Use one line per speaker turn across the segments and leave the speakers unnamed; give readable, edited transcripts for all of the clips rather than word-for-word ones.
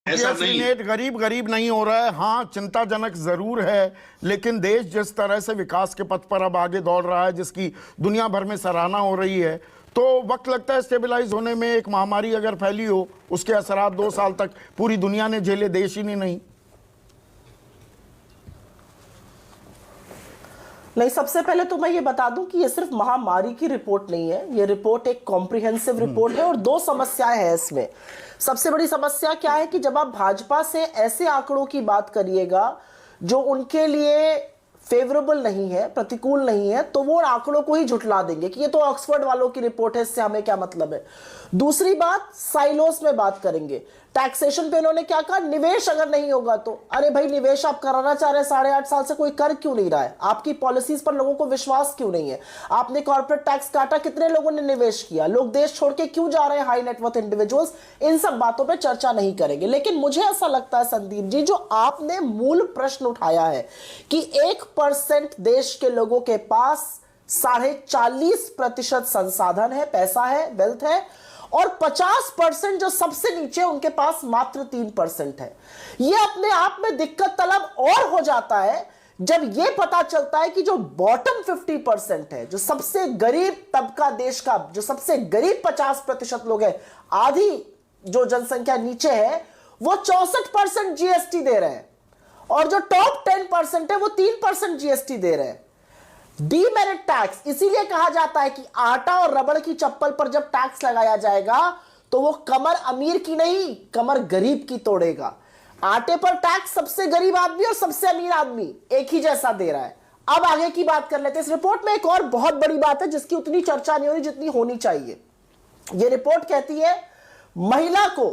ऐसा नहीं है।
गरीब गरीब नहीं हो रहा है, हाँ चिंताजनक जरूर है, लेकिन देश जिस तरह से विकास के पथ पर अब आगे दौड़ रहा है, जिसकी दुनिया भर में सराहना हो रही है, तो वक्त लगता है स्टेबलाइज होने में। एक महामारी अगर फैली हो, उसके असरात 2 साल तक पूरी दुनिया ने झेले, देश ही नहीं।
सबसे पहले तो मैं ये बता दूं कि ये सिर्फ महामारी की रिपोर्ट नहीं है, ये रिपोर्ट एक कॉम्प्रिहेंसिव रिपोर्ट है और 2 समस्याएं हैं इसमें। सबसे बड़ी समस्या क्या है कि जब आप भाजपा से ऐसे आंकड़ों की बात करिएगा जो उनके लिए फेवरेबल नहीं है, प्रतिकूल नहीं है, तो वो आंकड़ों को ही झुठला देंगे कि ये तो ऑक्सफोर्ड वालों की रिपोर्ट है, इससे हमें क्या मतलब है। दूसरी बात, साइलोस में बात करेंगे। टैक्सेशन पे उन्होंने क्या कहा, निवेश अगर नहीं होगा तो, अरे भाई निवेश आप कराना चाह रहे हैं 8.5 साल से, कोई कर क्यों नहीं रहा है? आपकी पॉलिसीज पर लोगों को विश्वास क्यों नहीं है? आपने कॉर्पोरेट टैक्स काटा, कितने लोगों ने निवेश किया? लोग देश छोड़ के क्यों जा रहे हैं, हाई नेटवर्थ इंडिविजुअल्स? इन सब बातों पर चर्चा नहीं करेंगे। लेकिन मुझे ऐसा लगता है संदीप जी, जो आपने मूल प्रश्न उठाया है कि 1% देश के लोगों के पास 40.5% संसाधन है, पैसा है, वेल्थ है, और 50% जो सबसे नीचे उनके पास मात्र 3% है। यह अपने आप में दिक्कत तलब और हो जाता है जब यह पता चलता है कि जो बॉटम 50% है, जो सबसे गरीब तबका देश का, जो सबसे गरीब 50% लोग हैं, आधी जो जनसंख्या नीचे है, वो 64% जीएसटी दे रहे हैं, और जो टॉप 10% है वो 3% जीएसटी दे रहे हैं। डीमेरिट टैक्स इसीलिए कहा जाता है कि आटा और रबड़ की चप्पल पर जब टैक्स लगाया जाएगा तो वो कमर अमीर की नहीं, कमर गरीब की तोड़ेगा। आटे पर टैक्स सबसे गरीब आदमी और सबसे अमीर आदमी एक ही जैसा दे रहा है। अब आगे की बात कर लेते हैं। इस रिपोर्ट में एक और बहुत बड़ी बात है जिसकी उतनी चर्चा नहीं हो रही जितनी होनी चाहिए। यह रिपोर्ट कहती है महिला को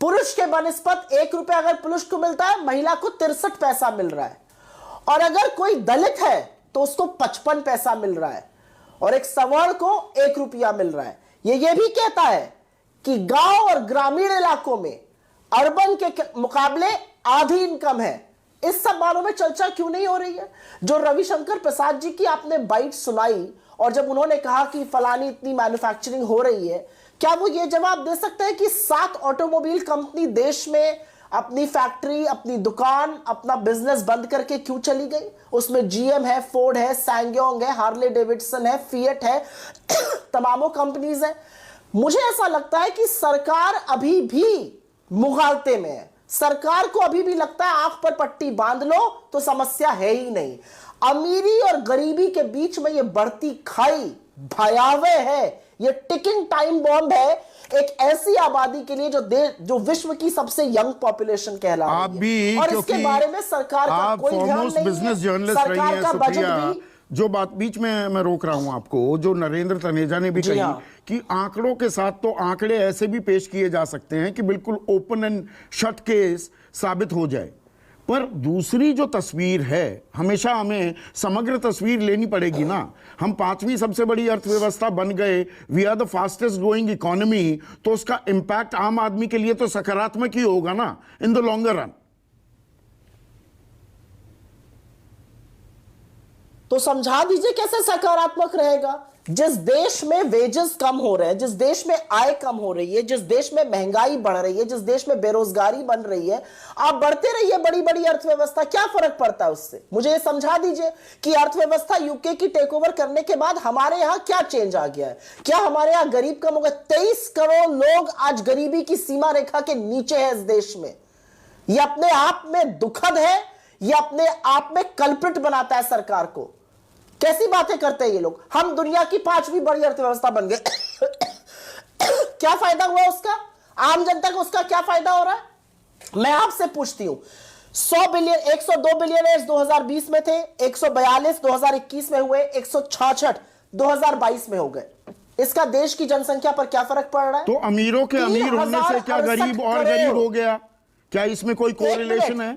पुरुष के बनिस्पत 1 रुपया अगर पुरुष को मिलता है, महिला को 63 पैसा मिल रहा है, और अगर कोई दलित है तो उसको 55 पैसा मिल रहा है, और एक सवर्ण को 1 रुपया मिल रहा है। ये भी कहता है कि गांव और ग्रामीण इलाकों में अर्बन के मुकाबले आधी इनकम है। इस सब बारों में चर्चा क्यों नहीं हो रही है? जो रविशंकर प्रसाद जी की आपने बाइट सुनाई, और जब उन्होंने कहा कि फलानी इतनी मैन्युफैक्चरिंग हो रही है, क्या वो ये जवाब दे सकते हैं कि 7 ऑटोमोबाइल कंपनी देश में अपनी फैक्ट्री, अपनी दुकान, अपना बिजनेस बंद करके क्यों चली गई? उसमें जीएम है, फोर्ड है, सैंगयोंग है, हार्ले डेविडसन है, फिएट है, तमामों कंपनीज है। मुझे ऐसा लगता है कि सरकार अभी भी मुगालते में है। सरकार को अभी भी लगता है आंख पर पट्टी बांध लो तो समस्या है ही नहीं। अमीरी और गरीबी के बीच में ये बढ़ती खाई भयावह है। ये टिकिंग टाइम बॉम्ब है एक ऐसी आबादी के लिए जो विश्व की सबसे यंग पॉपुलेशन कहला रही है, और इसके बारे में सरकार का कोई ध्यान नहीं
बिजनेस
है।
जर्नलिस्ट रही
सरकार
है,
का बजट
सुप्रिया,
भी,
जो बात बीच में मैं रोक रहा हूं आपको, जो नरेंद्र तनेजा ने भी कही कि आंकड़ों के साथ तो आंकड़े ऐसे भी पेश किए जा सकते हैं कि बिल्कुल ओपन एंड शट केस साबित हो जाए, पर दूसरी जो तस्वीर है, हमेशा हमें समग्र तस्वीर लेनी पड़ेगी ना। हम 5वीं सबसे बड़ी अर्थव्यवस्था बन गए, we are the fastest growing economy, तो उसका इंपैक्ट आम आदमी के लिए तो सकारात्मक ही होगा ना इन द लॉन्गर रन।
तो समझा दीजिए कैसे सकारात्मक रहेगा? जिस देश में वेजेस कम हो रहे हैं, जिस देश में आय कम हो रही है, जिस देश में महंगाई बढ़ रही है, जिस देश में बेरोजगारी बन रही है, आप बढ़ते रहिए बड़ी बड़ी अर्थव्यवस्था, क्या फर्क पड़ता है उससे? मुझे ये समझा दीजिए कि अर्थव्यवस्था यूके की टेक ओवर करने के बाद हमारे यहां क्या चेंज आ गया है? क्या हमारे यहां गरीब कम हो गए? 23 करोड़ लोग आज गरीबी की सीमा रेखा के नीचे है इस देश में। यह अपने आप में दुखद है, यह अपने आप में कल्प्रिट बनाता है सरकार को। कैसी बातें करते हैं ये लोग? हम दुनिया की 5वीं बड़ी अर्थव्यवस्था बन गए। क्या फायदा हुआ उसका? आम जनता को उसका क्या फायदा हो रहा है? मैं आपसे पूछती हूं, 102 बिलियन 2020 में थे, 142 2021 में हुए, 166 2022 में हो गए। इसका देश की जनसंख्या पर क्या फर्क पड़ रहा है?
तो अमीरों के अमीर होने से क्या गरीब और गरीब हो गया? क्या इसमें कोई कोरिलेशन है?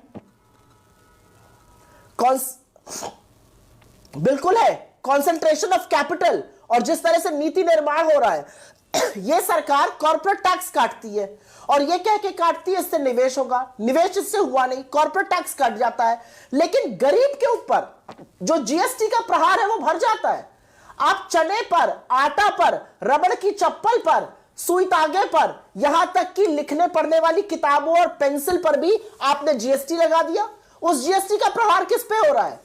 बिल्कुल है। कॉन्सेंट्रेशन ऑफ कैपिटल, और जिस तरह से नीति निर्माण हो रहा है, यह सरकार कॉर्पोरेट टैक्स काटती है और यह कह के काटती है इससे निवेश होगा। निवेश इससे हुआ नहीं, कॉर्पोरेट टैक्स कट जाता है, लेकिन गरीब के ऊपर जो जीएसटी का प्रहार है वो भर जाता है। आप चने पर, आटा पर, रबड़ की चप्पल पर सुई तागे पर, यहां तक कि लिखने पढ़ने वाली किताबों और पेंसिल पर भी आपने जीएसटी लगा दिया। उस जीएसटी का प्रहार किस पे हो रहा है?